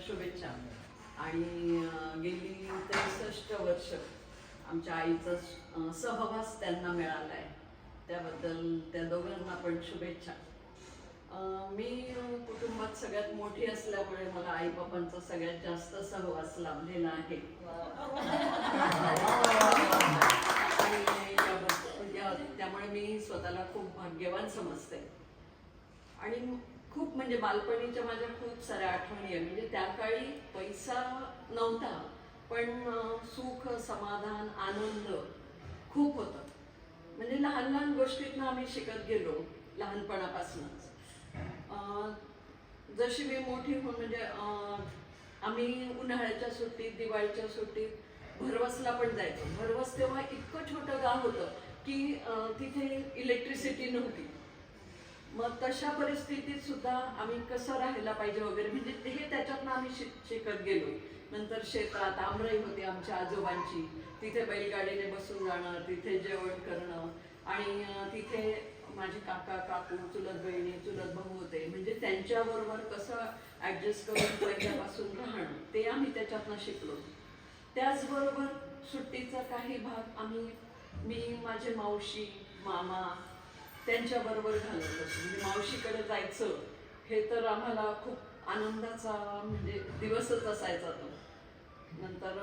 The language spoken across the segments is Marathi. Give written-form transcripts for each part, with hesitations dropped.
शुभेच्छा. आणि गेली 63 वर्ष आमच्या आईचा सहवास त्यांना मिळाला आहे, त्याबद्दल त्या दोघांना पण शुभेच्छा. मी कुटुंबात सगळ्यात मोठी असल्यामुळे मला आई बाबांचा सगळ्यात जास्त सहवास लाभलेला आहे. आणि त्यामुळे मी स्वतःला खूप भाग्यवान समजते. आणि खूप म्हणजे बालपणीच्या माझ्या खूप साऱ्या आठवणी आहे. म्हणजे त्या काळी पैसा नव्हता, पण सुख, समाधान, आनंद खूप होतं. म्हणजे लहान लहान गोष्टीतनं आम्ही शिकत गेलो लहानपणापासूनच. जशी मी मोठी होऊन म्हणजे आम्ही उन्हाळ्याच्या सुट्टीत, दिवाळीच्या सुट्टीत भरवसला पण जायचो. भरवस तेव्हा इतकं छोटं गाव होतं की तिथे इलेक्ट्रिसिटी नव्हती. मग तशा परिस्थितीत सुद्धा आम्ही कसं राहायला पाहिजे वगैरे म्हणजे हे त्याच्यातनं आम्ही शिकत गेलो. नंतर शेतात आमराई होती आमच्या आजोबांची, तिथे बैलगाडीने बसून जाणं, तिथे जेवण करणं. आणि तिथे माझे काका, काकू, चुलत बहिणी, चुलत भाऊ होते. म्हणजे त्यांच्याबरोबर कसं ॲडजस्ट करून पहिल्यापासून राहणं ते आम्ही त्याच्यातनं शिकलो. त्याचबरोबर सुट्टीचा काही भाग मी माझे मावशी, मामा त्यांच्याबरोबर घालवत असतो. म्हणजे मावशीकडे जायचं हे तर आम्हाला खूप आनंदाचा म्हणजे दिवसच असायचा तो. नंतर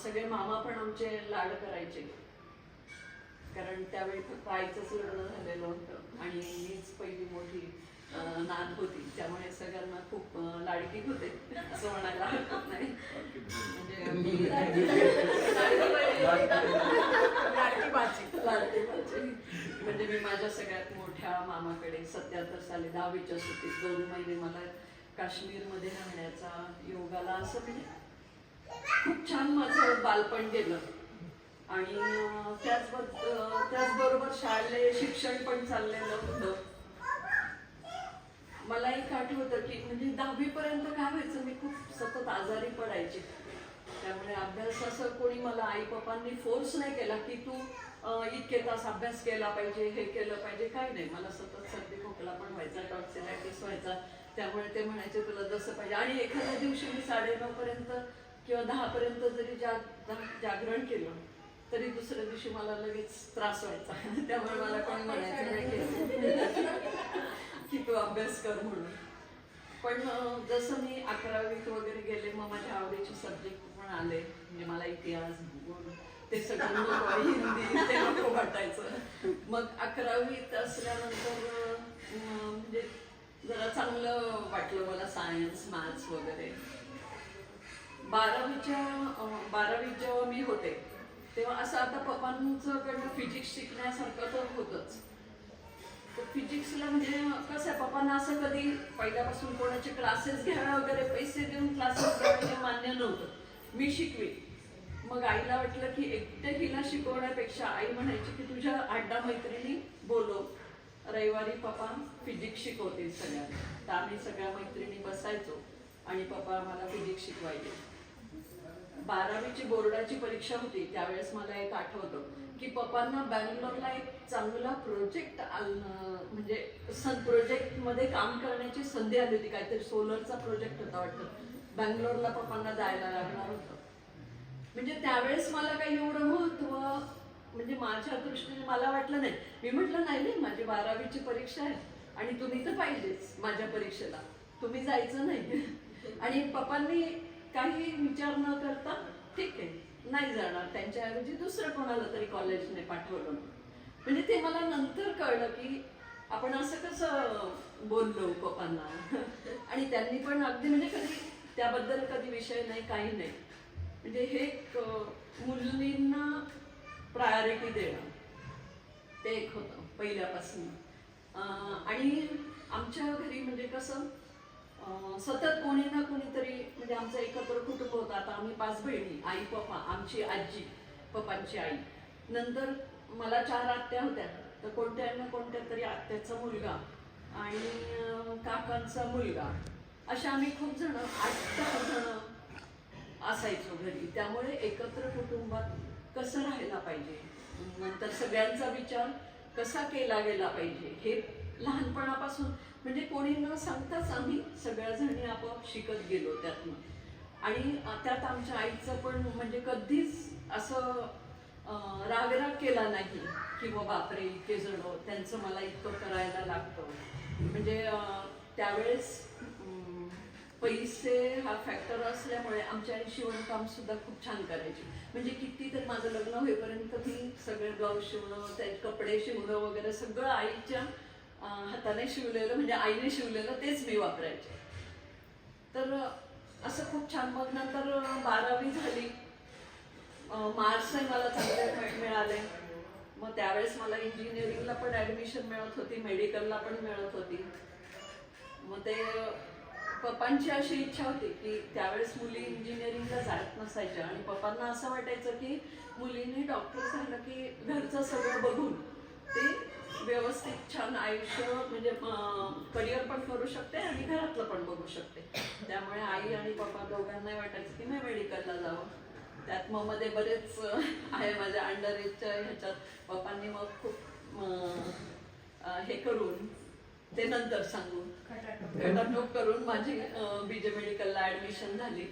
सगळे मामा पण आमचे लाड करायचे, कारण त्यावेळी फक्त आईचंच लग्न झालेलं होतं आणि मीच पहिली मोठी नात होती. त्यामुळे सगळ्यांना खूप लाडकी होते असं म्हणायला हरकत नाही. म्हणजे म्हणजे मी माझ्या सगळ्यात मोठ्या मामाकडे 77 साली 10वीच्या सुट्टीत 2 महिने मला काश्मीरमध्ये राहण्याचा योग आला. असं म्हणजे खूप छान माझं बालपण गेलं. आणि त्याचबरोबर शालेय शिक्षण पण चाललेलं होतं. मला एक आठवतं की म्हणजे 10वी पर्यंत काय व्हायचं, मी खूप सतत आजारी पडायचे. त्यामुळे अभ्यास असं कोणी मला आई पप्पांनी फोर्स नाही केला की तू इतके तास अभ्यास केला पाहिजे, हे केलं पाहिजे, काही नाही. मला सतत सर्दी खोकला पण व्हायचा, टॉन्सिलायटिस व्हायचा. त्यामुळे ते म्हणायचे तुला जसं पाहिजे. आणि एखाद्या दिवशी मी 9:30 पर्यंत किंवा 10 पर्यंत जरी जागरण केलं तरी दुसऱ्या दिवशी मला लगेच त्रास व्हायचा. त्यामुळे मला कोणी म्हणायचं नाही की तू अभ्यास कर म्हणून. पण जसं मी 11वीत वगैरे गेले, मग माझ्या आवडीचे सब्जेक्ट पण आले. म्हणजे मला इतिहास, भूगोल ते सगळं नको, हिंदी ते नको वाटायचं. मग 11वीत असल्यानंतर म्हणजे जरा चांगलं वाटलं मला सायन्स, मॅथ्स वगैरे. 12वीत जेव्हा मी होते तेव्हा असं आता पप्पांचं कडनं फिजिक्स शिकण्यासारखं तर होतंच. तर फिजिक्सला म्हणजे कसं आहे, पप्पांना असं कधी पहिल्यापासून कोणाचे क्लासेस घ्यावे वगैरे पैसे देऊन क्लासेस घ्यावे मान्य नव्हतं. मी शिकवी. मग आईला वाटलं की एकटे हिला शिकवण्यापेक्षा आई म्हणायची की तुझ्या 8-10 मैत्रिणी बोलव, रविवारी पप्पा फिजिक्स शिकवतील सगळ्यांना. तर आम्ही सगळ्या मैत्रिणी बसायचो आणि पप्पा आम्हाला फिजिक्स शिकवायचे. 12वीची बोर्डाची परीक्षा होती त्यावेळेस मला एक आठवतं की पप्पांना बँगलोरला एक चांगला प्रोजेक्ट म्हणजे प्रोजेक्टमध्ये काम करण्याची संधी आली होती. काहीतरी सोलरचा प्रोजेक्ट होता वाटतं. बँगलोरला पप्पांना जायला लागणार होतं. म्हणजे त्यावेळेस मला काही एवढं महत्त्व म्हणजे माझ्या दृष्टीने मला वाटलं नाही. मी म्हटलं नाही, माझी 12वीची परीक्षा आहे आणि तुम्ही तर पाहिजेच माझ्या परीक्षेला, तुम्ही जायचं नाही. आणि पप्पांनी काही विचार न करता ठीक आहे नाही जाणार, त्यांच्याऐवजी दुसरं कोणाला तरी कॉलेजने पाठवलं. म्हणजे ते मला नंतर कळलं की आपण असं कसं बोललो पप्पांना. आणि त्यांनी पण अगदी म्हणजे कधी त्याबद्दल कधी विषय नाही, काही नाही. म्हणजे हे मुलींना प्रायोरिटी देणं ते एक होतं पहिल्यापासून. आणि आमच्या घरी म्हणजे कसं सतत कोणी ना कोणीतरी म्हणजे आमचं एकत्र कुटुंब होतं. आता आम्ही 5 बहिणी, आई पप्पा, आमची आजी, पप्पांची आई, नंतर मला 4 आत्या होत्या. तर कोणत्या ना कोणत्या तरी आत्याचा मुलगा आणि काकांचा मुलगा, अशा आम्ही खूप जण 8-10 जण असायचो घरी. त्यामुळे एकत्र कुटुंबात कसं राहायला पाहिजे, नंतर सगळ्यांचा विचार कसा केला गेला पाहिजे हे लहानपणापासून म्हणजे कोणी न सांगताच आम्ही सगळ्या जणी आपोआप शिकत गेलो त्यातनं. आणि त्यात आमच्या आईचं पण म्हणजे कधीच असं रागराग केला नाही की बापरे इतके जण त्यांचं मला इतकं करायला लागतं. म्हणजे त्यावेळेस पैसे हा फॅक्टर असल्यामुळे आमची आई शिवणकाम सुद्धा खूप छान करायची. म्हणजे किती तर माझं लग्न होईपर्यंत मी सगळे ब्लाऊज शिवणं, ते कपडे शिवणं वगैरे सगळं आईच्या हाताने शिवलेलं, म्हणजे आईने शिवलेलं तेच मी वापरायचे. तर असं खूप छान. मग नंतर 12वी झाली, मार्क्सही मला चांगले मिळाले. मग त्यावेळेस मला इंजिनिअरिंगला पण ॲडमिशन मिळत होती, मेडिकलला पण मिळत होती. मग ते पप्पांची अशी इच्छा होती की त्यावेळेस मुली इंजिनिअरिंगला जात नसायच्या आणि पप्पांना असं वाटायचं की मुलींनी डॉक्टर झालं की घरचं सगळं बघून ते व्यवस्थित छान आयुष्य म्हणजे करिअर पण करू शकते आणि घरातलं पण बघू शकते. त्यामुळे आई आणि पप्पा दोघांनाही वाटायचं की मी मेडिकलला जावं. त्यात मग मध्ये बरेच आहे माझ्या अंडर एजच्या ह्याच्यात पप्पांनी मग खूप हे करून ते नंतर सांगू खटाटोप करून माझी बीजे मेडिकलला ॲडमिशन झाली.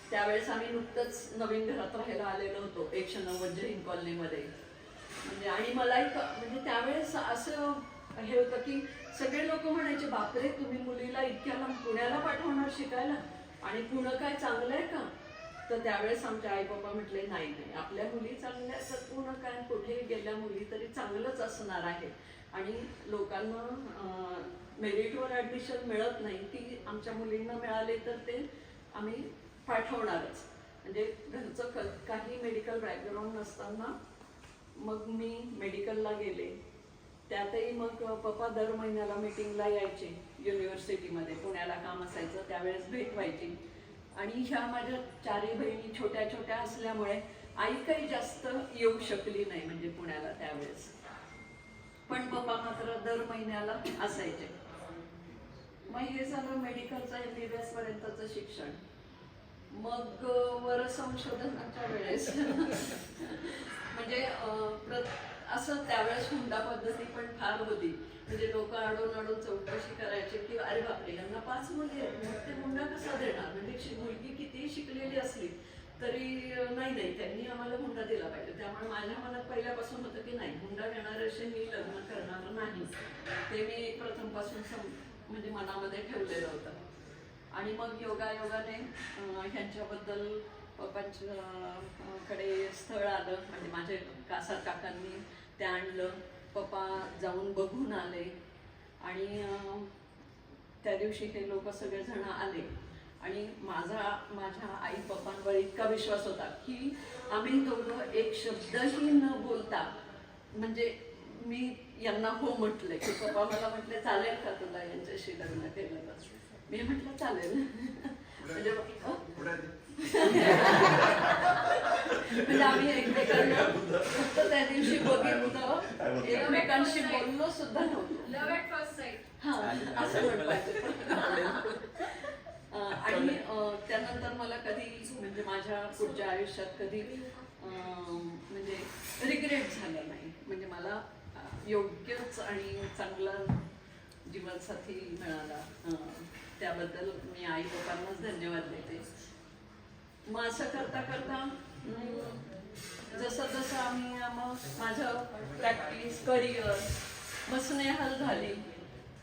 त्यावेळेस आम्ही नुकतंच नवीन घरात राहायला आलेलो होतो 190 जैन कॉलनीमध्ये. म्हणजे आणि मलाही म्हणजे त्यावेळेस असं हे होतं की सगळे लोक म्हणायचे बापरे तुम्ही मुलीला इतक्या लांब पुण्याला पाठवणार शिकायला आणि पुणं काय चांगलं आहे का. तर त्यावेळेस आमचे आई पप्पा म्हटले नाही नाही आपल्या मुली चांगल्या तर पुणं काय कुठेही गेल्या मुली तरी चांगलंच असणार आहे. आणि लोकांना मेरिटवर ॲडमिशन मिळत नाही की आमच्या मुलींना मिळाले तर ते आम्ही पाठवणारच. म्हणजे घरचं काही मेडिकल बॅकग्राऊंड नसताना मग मी मेडिकलला गेले. त्यातही मग पप्पा दर महिन्याला मीटिंगला यायचे युनिव्हर्सिटीमध्ये, पुण्याला काम असायचं त्यावेळेस भेट व्हायची. आणि ह्या माझ्या 4ही बहिणी छोट्या छोट्या असल्यामुळे आई काही जास्त येऊ शकली नाही म्हणजे पुण्याला त्यावेळेस. पण पप्पा मात्र दर महिन्याला असायचे. मग हे झालं मेडिकलचं MBBS पर्यंतचं शिक्षण. मग वर संशोधनाच्या वेळेस म्हणजे असं त्यावेळेस हुंडा पद्धती पण फार होती. म्हणजे लोक अडून अडून चौकशी करायचे की अरे बापरे यांना 5 मुली आहेत मग ते हुंडा कसा देणार. म्हणजे मुलगी कितीही शिकलेली असली तरी नाही त्यांनी आम्हाला हुंडा दिला पाहिजे. त्यामुळे माझ्या मनात पहिल्यापासून होतं की नाही हुंडा घेणाऱ्याशी मी लग्न करणार नाही. ते मी प्रथमपासून म्हणजे मनामध्ये ठेवलेलं होतं. आणि मग योगायोगाने ह्यांच्याबद्दल पप्पांच्याकडे स्थळ आलं. म्हणजे माझे कासार काकांनी ते आणलं. पप्पा जाऊन बघून आले आणि त्या दिवशी हे लोक सगळेजण आले. आणि माझ्या आई पप्पांवर इतका विश्वास होता की आम्ही दोघं एक शब्दही न बोलता म्हणजे मी यांना हो म्हटले की पप्पा मला म्हटले चालेल का तुला यांच्याशी लग्न केलं तर. मी म्हटलं चालेल. म्हणजे म्हणजे आम्ही एकमेकांना फक्त त्या दिवशी बघितलं, एकमेकांशी बोललो सुद्धा नव्हतो. Love at first sight. हा असं म्हणतात. आणि त्यानंतर मला कधी म्हणजे माझ्या पुढच्या आयुष्यात कधी म्हणजे रिग्रेट झालं नाही. म्हणजे मला योग्यच आणि चांगला जीवनसाथी मिळाला. त्याबद्दल मी आई पप्पांनाच धन्यवाद देते. मग असं करता करता जसं जसं आम्ही मग माझं प्रॅक्टिस करिअर मग स्नेहल झाली.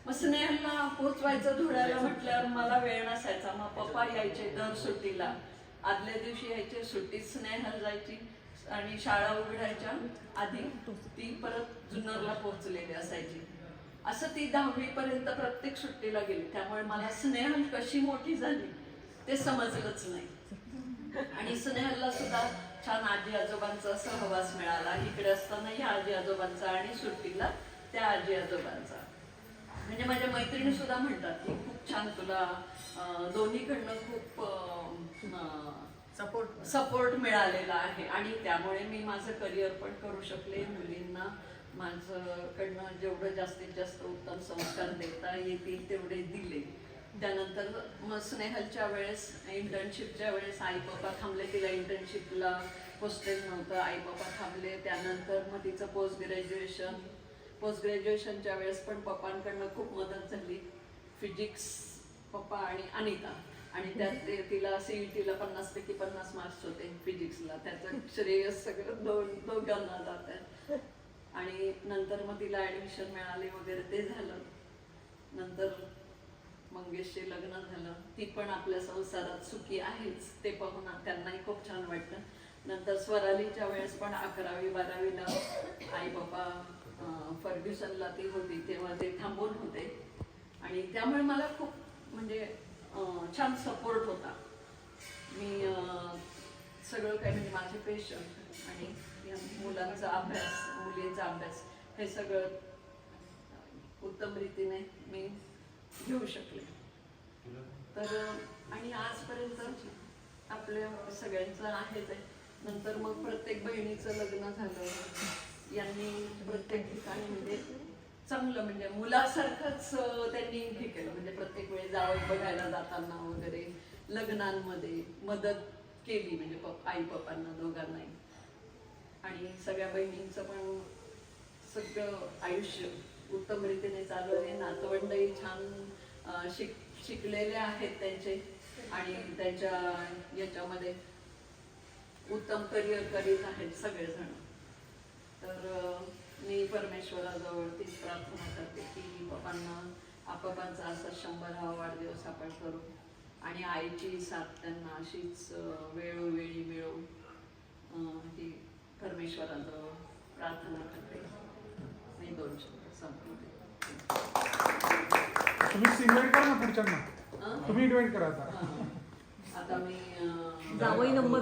मग स्नेहलला पोचवायचं धुळ्याला म्हटल्यावर मला वेळ नसायचा. मग पप्पा यायचे दर सुट्टीला, आदल्या दिवशी यायचे, सुट्टीत स्नेहल जायची आणि शाळा उघडायच्या आधी ती परत जुन्नरला पोहोचलेली असायची. असं ती 10वी पर्यंत प्रत्येक सुट्टीला गेली. त्यामुळे मला स्नेहल कशी मोठी झाली ते समजलंच नाही. आणि स्नेहलला सुद्धा छान आजी आजोबांचा सहवास मिळाला. इकडे असताना ह्या आजी आजोबांचा आणि सुट्टीला त्या आजी आजोबांचा. म्हणजे माझ्या मैत्रिणी सुद्धा म्हणतात की खूप छान तुला दोन्हीकडनं खूप सपोर्ट मिळालेला आहे. आणि त्यामुळे मी माझं करिअर पण करू शकले. मुलींना माझ्याकडनं जेवढं जास्तीत जास्त उत्तम संस्कार देता येतील तेवढे दिले. त्यानंतर मग स्नेहलच्या वेळेस इंटर्नशिपच्या वेळेस आई पप्पा थांबले. तिला इंटर्नशिपला होस्टेल नव्हतं, आई पप्पा थांबले. त्यानंतर मग तिचं पोस्ट ग्रॅज्युएशनच्या वेळेस पण पप्पांकडनं खूप मदत झाली. फिजिक्स पप्पा आणि अनिता आणि त्यात तिला CET-ला 50पैकी 50 मार्क्स होते फिजिक्सला. त्याचं श्रेय सगळं दोघांना जात आहे. आणि नंतर मग तिला ऍडमिशन मिळाली वगैरे, ते झालं. नंतर मंगेशचे लग्न झालं. ती पण आपल्या संसारात सुखी आहेच, ते पाहून त्यांनाही खूप छान वाटतं. नंतर स्वरालीच्या वेळेस पण 11वी 12वीला आई बाबा फर्ग्युसनला ती होती तेव्हा ते थांबून होते. आणि त्यामुळे मला खूप म्हणजे छान सपोर्ट होता. मी सगळं काही म्हणजे माझे पेशंट आणि या मुलांचा अभ्यास, मुलींचा अभ्यास हे सगळं उत्तम रीतीने मी घेऊ शकले. तर आणि आजपर्यंत आपल्या सगळ्यांचं आहेच आहे. नंतर मग प्रत्येक बहिणीचं लग्न झालं. यांनी प्रत्येक ठिकाणी म्हणजे चांगलं म्हणजे मुलासारखंच त्यांनी हे केलं. म्हणजे प्रत्येक वेळी जावं बघायला जाताना वगैरे, लग्नांमध्ये मदत केली म्हणजे आई पप्पांना दोघांनाही. आणि सगळ्या बहिणींचं पण सगळं आयुष्य उत्तम रीतीने चालू आहे. नातवंडही छान शिकलेले आहेत त्यांचे आणि त्यांच्या याच्यामध्ये उत्तम करिअर करीत आहेत सगळेजण. तर मी परमेश्वराजवळ तीच प्रार्थना करते की पप्पांना आपापांचा असा 100वा वाढदिवस आपण करू आणि आईची साथ त्यांना अशीच वेळोवेळी मिळो, ही परमेश्वराजवळ प्रार्थना करते. मी 2 शब्द संपवते. तुम्ही इन्व्हाइट करा ना पुढच्यांना. तुम्ही इन्व्हाइट करा आता. आता मी जावई नंबर